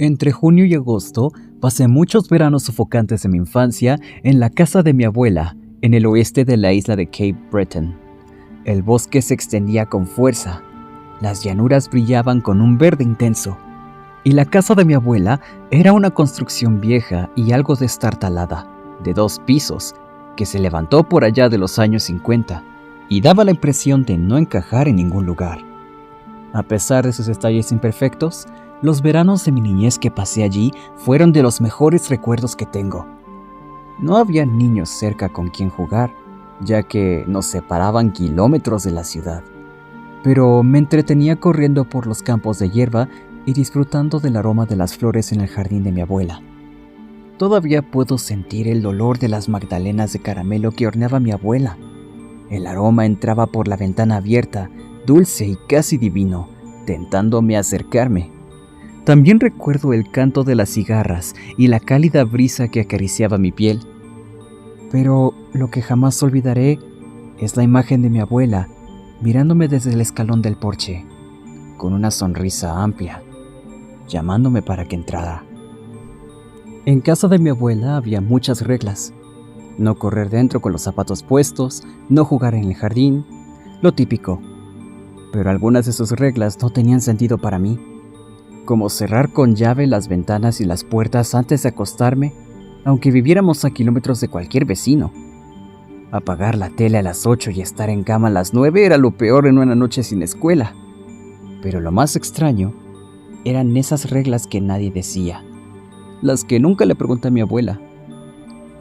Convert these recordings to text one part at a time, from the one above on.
Entre junio y agosto pasé muchos veranos sofocantes de mi infancia en la casa de mi abuela, en el oeste de la isla de Cape Breton. El bosque se extendía con fuerza, las llanuras brillaban con un verde intenso, y la casa de mi abuela era una construcción vieja y algo destartalada, de 2 pisos, que se levantó por allá de los años 50, y daba la impresión de no encajar en ningún lugar. A pesar de sus detalles imperfectos, los veranos de mi niñez que pasé allí fueron de los mejores recuerdos que tengo. No había niños cerca con quien jugar, ya que nos separaban kilómetros de la ciudad. Pero me entretenía corriendo por los campos de hierba y disfrutando del aroma de las flores en el jardín de mi abuela. Todavía puedo sentir el olor de las magdalenas de caramelo que horneaba mi abuela. El aroma entraba por la ventana abierta, dulce y casi divino, tentándome a acercarme. También recuerdo el canto de las cigarras y la cálida brisa que acariciaba mi piel. Pero lo que jamás olvidaré es la imagen de mi abuela mirándome desde el escalón del porche, con una sonrisa amplia, llamándome para que entrara. En casa de mi abuela había muchas reglas. No correr dentro con los zapatos puestos, no jugar en el jardín, lo típico. Pero algunas de sus reglas no tenían sentido para mí, como cerrar con llave las ventanas y las puertas antes de acostarme, aunque viviéramos a kilómetros de cualquier vecino. Apagar la tele a las 8 y estar en cama a las 9 era lo peor en una noche sin escuela. Pero lo más extraño eran esas reglas que nadie decía, las que nunca le pregunté a mi abuela,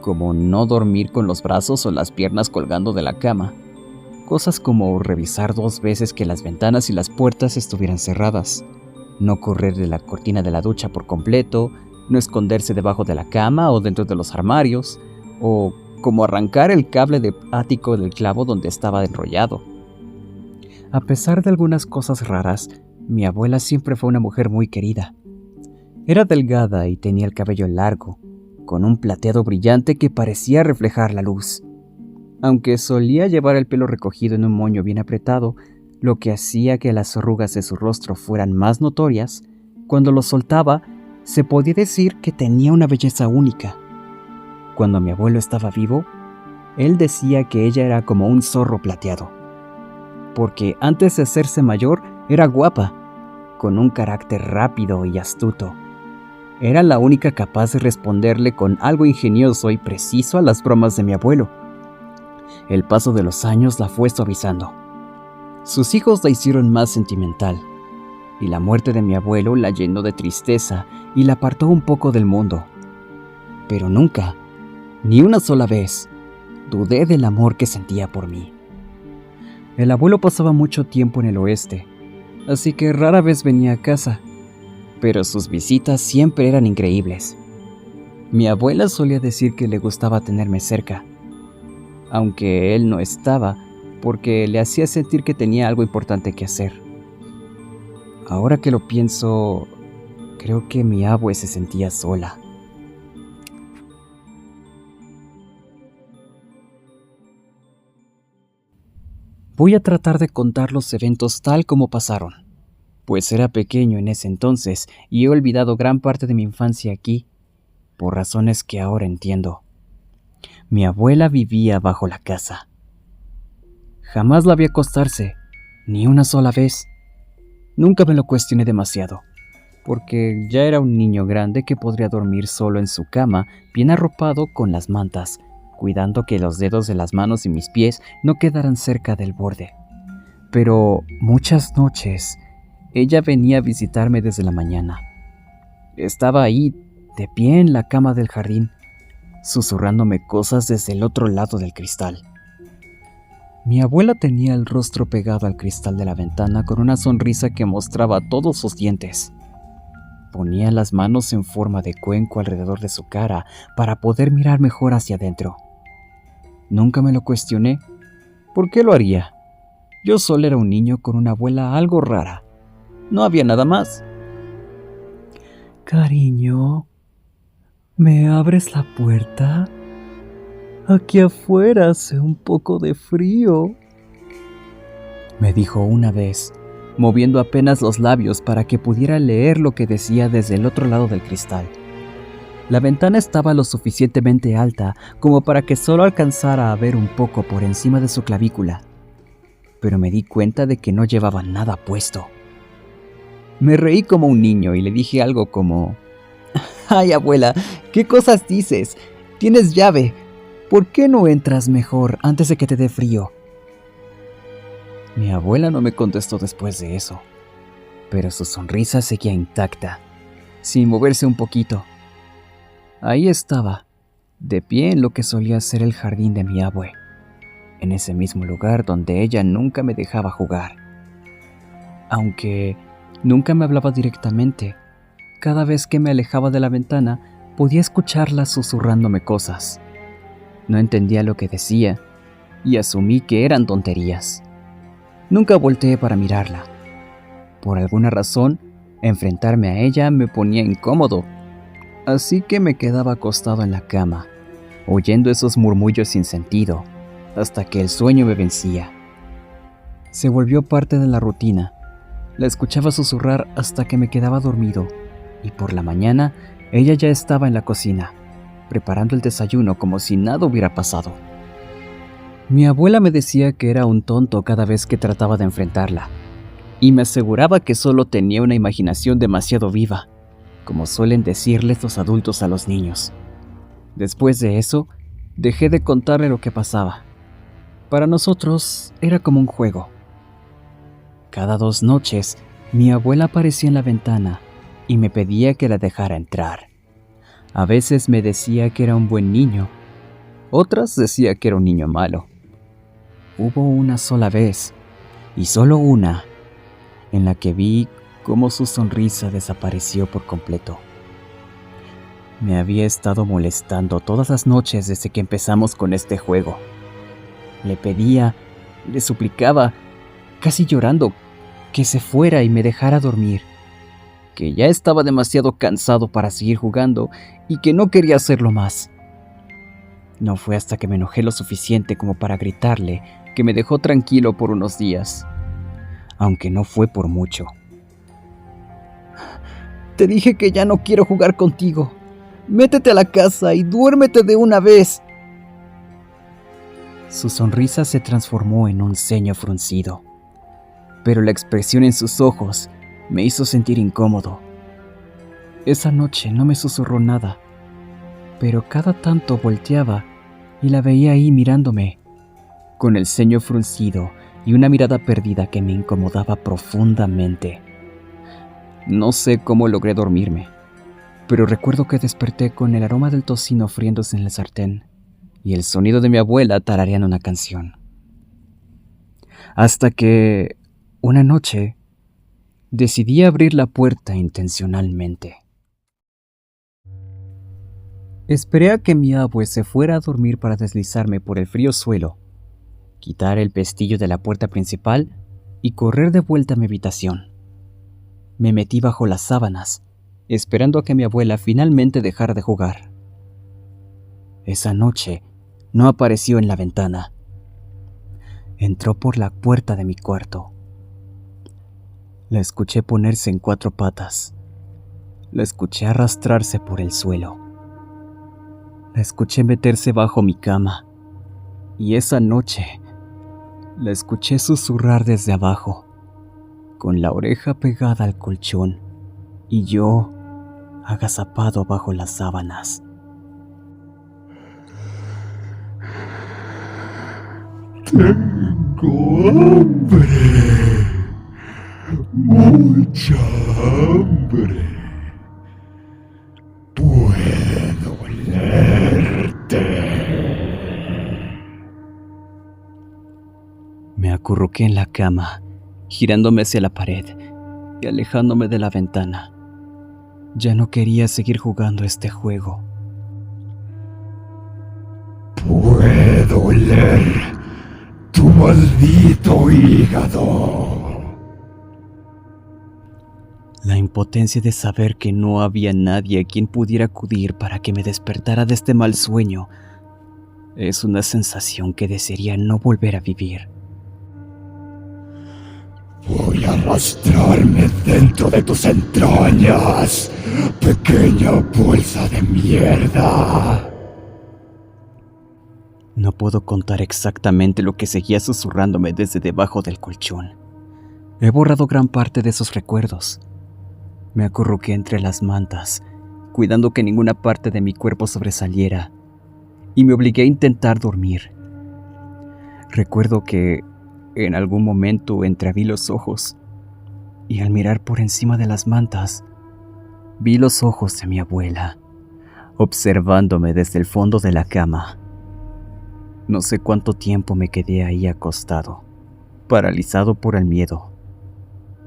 como no dormir con los brazos o las piernas colgando de la cama, cosas como revisar 2 veces que las ventanas y las puertas estuvieran cerradas, no correr de la cortina de la ducha por completo, no esconderse debajo de la cama o dentro de los armarios, o como arrancar el cable de ático del clavo donde estaba enrollado. A pesar de algunas cosas raras, mi abuela siempre fue una mujer muy querida. Era delgada y tenía el cabello largo, con un plateado brillante que parecía reflejar la luz. Aunque solía llevar el pelo recogido en un moño bien apretado, lo que hacía que las arrugas de su rostro fueran más notorias, cuando lo soltaba, se podía decir que tenía una belleza única. Cuando mi abuelo estaba vivo, él decía que ella era como un zorro plateado, porque antes de hacerse mayor era guapa, con un carácter rápido y astuto. Era la única capaz de responderle con algo ingenioso y preciso a las bromas de mi abuelo. El paso de los años la fue suavizando. Sus hijos la hicieron más sentimental, y la muerte de mi abuelo la llenó de tristeza y la apartó un poco del mundo. Pero nunca, ni una sola vez, dudé del amor que sentía por mí. El abuelo pasaba mucho tiempo en el oeste, así que rara vez venía a casa, pero sus visitas siempre eran increíbles. Mi abuela solía decir que le gustaba tenerme cerca, aunque él no estaba, porque le hacía sentir que tenía algo importante que hacer. Ahora que lo pienso, creo que mi abue se sentía sola. Voy a tratar de contar los eventos tal como pasaron, pues era pequeño en ese entonces y he olvidado gran parte de mi infancia aquí, por razones que ahora entiendo. Mi abuela vivía bajo la casa. Jamás la vi acostarse, ni una sola vez. Nunca me lo cuestioné demasiado, porque ya era un niño grande que podría dormir solo en su cama, bien arropado con las mantas, cuidando que los dedos de las manos y mis pies no quedaran cerca del borde. Pero muchas noches, ella venía a visitarme desde la mañana. Estaba ahí, de pie en la cama del jardín, susurrándome cosas desde el otro lado del cristal. Mi abuela tenía el rostro pegado al cristal de la ventana con una sonrisa que mostraba todos sus dientes. Ponía las manos en forma de cuenco alrededor de su cara para poder mirar mejor hacia adentro. Nunca me lo cuestioné. ¿Por qué lo haría? Yo solo era un niño con una abuela algo rara. No había nada más. Cariño, ¿me abres la puerta? Aquí afuera hace un poco de frío, me dijo una vez, moviendo apenas los labios para que pudiera leer lo que decía desde el otro lado del cristal. La ventana estaba lo suficientemente alta como para que solo alcanzara a ver un poco por encima de su clavícula, pero me di cuenta de que no llevaba nada puesto. Me reí como un niño y le dije algo como: «Ay, abuela, ¿qué cosas dices? Tienes llave. ¿Por qué no entras mejor antes de que te dé frío?» Mi abuela no me contestó después de eso, pero su sonrisa seguía intacta, sin moverse un poquito. Ahí estaba, de pie en lo que solía ser el jardín de mi abue, en ese mismo lugar donde ella nunca me dejaba jugar. Aunque nunca me hablaba directamente, cada vez que me alejaba de la ventana podía escucharla susurrándome cosas. No entendía lo que decía y asumí que eran tonterías. Nunca volteé para mirarla. Por alguna razón, enfrentarme a ella me ponía incómodo, así que me quedaba acostado en la cama, oyendo esos murmullos sin sentido, hasta que el sueño me vencía. Se volvió parte de la rutina. La escuchaba susurrar hasta que me quedaba dormido, y por la mañana ella ya estaba en la cocina, preparando el desayuno como si nada hubiera pasado. Mi abuela me decía que era un tonto cada vez que trataba de enfrentarla, y me aseguraba que solo tenía una imaginación demasiado viva, como suelen decirles los adultos a los niños. Después de eso, dejé de contarle lo que pasaba. Para nosotros era como un juego. Cada 2 noches, mi abuela aparecía en la ventana y me pedía que la dejara entrar. A veces me decía que era un buen niño, otras decía que era un niño malo. Hubo una sola vez, y solo una, en la que vi cómo su sonrisa desapareció por completo. Me había estado molestando todas las noches desde que empezamos con este juego. Le pedía, le suplicaba, casi llorando, que se fuera y me dejara dormir, que ya estaba demasiado cansado para seguir jugando y que no quería hacerlo más. No fue hasta que me enojé lo suficiente como para gritarle que me dejó tranquilo por unos días, aunque no fue por mucho. «Te dije que ya no quiero jugar contigo. Métete a la casa y duérmete de una vez». Su sonrisa se transformó en un ceño fruncido, pero la expresión en sus ojos me hizo sentir incómodo. Esa noche no me susurró nada, pero cada tanto volteaba y la veía ahí mirándome, con el ceño fruncido y una mirada perdida que me incomodaba profundamente. No sé cómo logré dormirme, pero recuerdo que desperté con el aroma del tocino friéndose en el sartén y el sonido de mi abuela tarareando una canción. Hasta que, una noche, decidí abrir la puerta intencionalmente. Esperé a que mi abue se fuera a dormir para deslizarme por el frío suelo, quitar el pestillo de la puerta principal y correr de vuelta a mi habitación. Me metí bajo las sábanas, esperando a que mi abuela finalmente dejara de jugar. Esa noche no apareció en la ventana. Entró por la puerta de mi cuarto. La escuché ponerse en 4 patas. La escuché arrastrarse por el suelo. La escuché meterse bajo mi cama. Y esa noche la escuché susurrar desde abajo, con la oreja pegada al colchón y yo agazapado bajo las sábanas. Tengo hambre, mucha hambre. Puedo olerte. Me acurruqué en la cama, girándome hacia la pared y alejándome de la ventana. Ya no quería seguir jugando este juego. Puedo oler tu maldito hígado. La impotencia de saber que no había nadie a quien pudiera acudir para que me despertara de este mal sueño es una sensación que desearía no volver a vivir. Voy a arrastrarme dentro de tus entrañas, pequeña bolsa de mierda. No puedo contar exactamente lo que seguía susurrándome desde debajo del colchón. He borrado gran parte de esos recuerdos. Me acurruqué entre las mantas, cuidando que ninguna parte de mi cuerpo sobresaliera, y me obligué a intentar dormir. Recuerdo que en algún momento entreabrí los ojos, y al mirar por encima de las mantas, vi los ojos de mi abuela, observándome desde el fondo de la cama. No sé cuánto tiempo me quedé ahí acostado, paralizado por el miedo,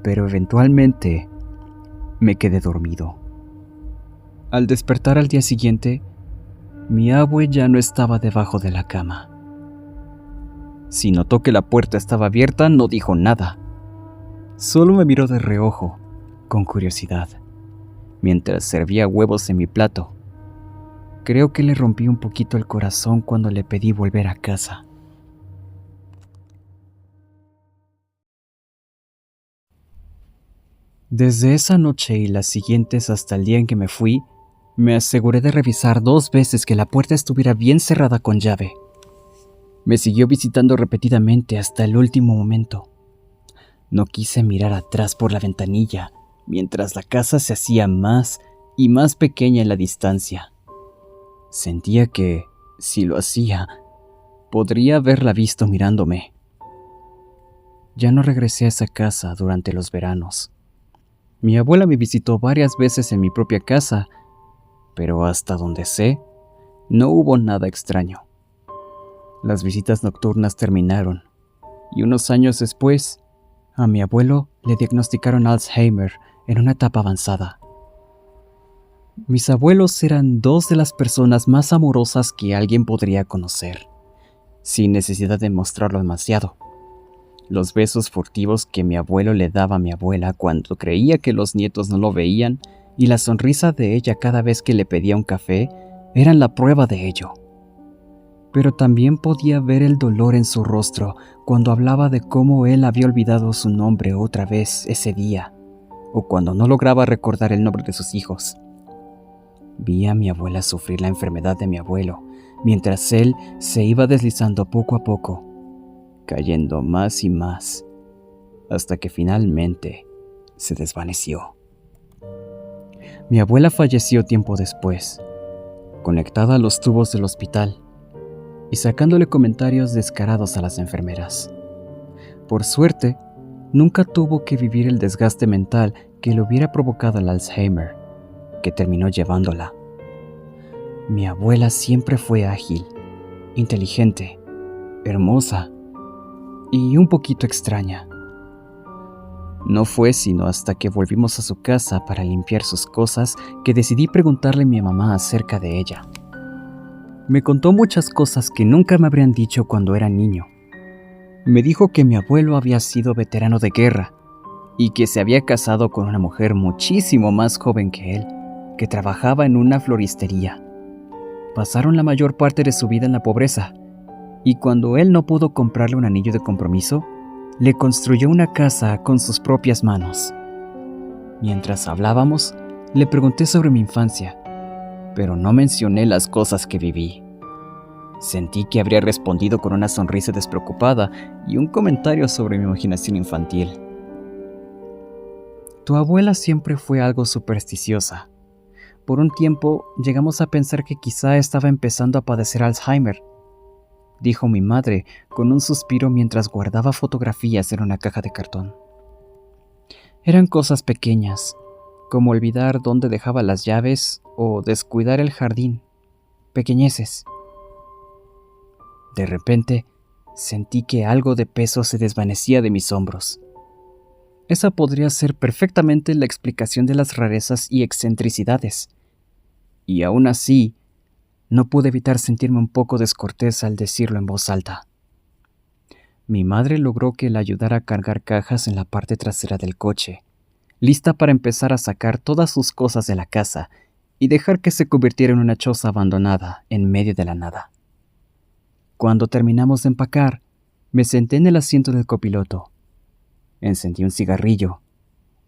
pero eventualmente me quedé dormido. Al despertar al día siguiente, mi abue ya no estaba debajo de la cama. Si notó que la puerta estaba abierta, no dijo nada. Solo me miró de reojo, con curiosidad, mientras servía huevos en mi plato. Creo que le rompí un poquito el corazón cuando le pedí volver a casa. Desde esa noche y las siguientes hasta el día en que me fui, me aseguré de revisar 2 veces que la puerta estuviera bien cerrada con llave. Me siguió visitando repetidamente hasta el último momento. No quise mirar atrás por la ventanilla, mientras la casa se hacía más y más pequeña en la distancia. Sentía que, si lo hacía, podría haberla visto mirándome. Ya no regresé a esa casa durante los veranos. Mi abuela me visitó varias veces en mi propia casa, pero hasta donde sé, no hubo nada extraño. Las visitas nocturnas terminaron, y unos años después, a mi abuelo le diagnosticaron Alzheimer en una etapa avanzada. Mis abuelos eran 2 de las personas más amorosas que alguien podría conocer, sin necesidad de mostrarlo demasiado. Los besos furtivos que mi abuelo le daba a mi abuela cuando creía que los nietos no lo veían y la sonrisa de ella cada vez que le pedía un café eran la prueba de ello. Pero también podía ver el dolor en su rostro cuando hablaba de cómo él había olvidado su nombre otra vez ese día, o cuando no lograba recordar el nombre de sus hijos. Vi a mi abuela sufrir la enfermedad de mi abuelo, mientras él se iba deslizando poco a poco, cayendo más y más, hasta que finalmente se desvaneció. Mi abuela falleció tiempo después, conectada a los tubos del hospital y sacándole comentarios descarados a las enfermeras. Por suerte, nunca tuvo que vivir el desgaste mental que le hubiera provocado el Alzheimer, que terminó llevándola. Mi abuela siempre fue ágil, inteligente, hermosa y un poquito extraña. No fue sino hasta que volvimos a su casa para limpiar sus cosas que decidí preguntarle a mi mamá acerca de ella. Me contó muchas cosas que nunca me habrían dicho cuando era niño. Me dijo que mi abuelo había sido veterano de guerra y que se había casado con una mujer muchísimo más joven que él, que trabajaba en una floristería. Pasaron la mayor parte de su vida en la pobreza, y cuando él no pudo comprarle un anillo de compromiso, le construyó una casa con sus propias manos. Mientras hablábamos, le pregunté sobre mi infancia, pero no mencioné las cosas que viví. Sentí que habría respondido con una sonrisa despreocupada y un comentario sobre mi imaginación infantil. Tu abuela siempre fue algo supersticiosa. Por un tiempo llegamos a pensar que quizá estaba empezando a padecer Alzheimer, dijo mi madre con un suspiro mientras guardaba fotografías en una caja de cartón. Eran cosas pequeñas, como olvidar dónde dejaba las llaves o descuidar el jardín, pequeñeces. De repente, sentí que algo de peso se desvanecía de mis hombros. Esa podría ser perfectamente la explicación de las rarezas y excentricidades. Y aún así, no pude evitar sentirme un poco descortés al decirlo en voz alta. Mi madre logró que la ayudara a cargar cajas en la parte trasera del coche, lista para empezar a sacar todas sus cosas de la casa y dejar que se convirtiera en una choza abandonada en medio de la nada. Cuando terminamos de empacar, me senté en el asiento del copiloto. Encendí un cigarrillo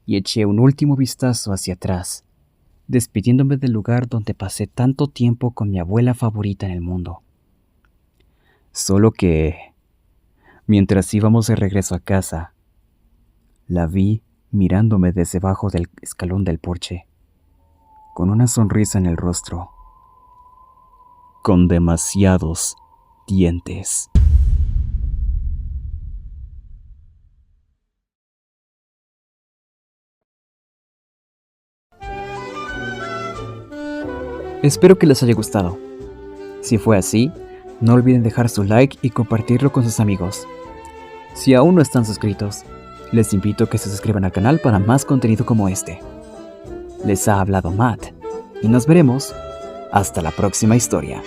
y eché un último vistazo hacia atrás, despidiéndome del lugar donde pasé tanto tiempo con mi abuela favorita en el mundo. Solo que, mientras íbamos de regreso a casa, la vi mirándome desde abajo del escalón del porche, con una sonrisa en el rostro, con demasiados dientes. Espero que les haya gustado. Si fue así, no olviden dejar su like y compartirlo con sus amigos. Si aún no están suscritos, les invito a que se suscriban al canal para más contenido como este. Les ha hablado Matt, y nos veremos hasta la próxima historia.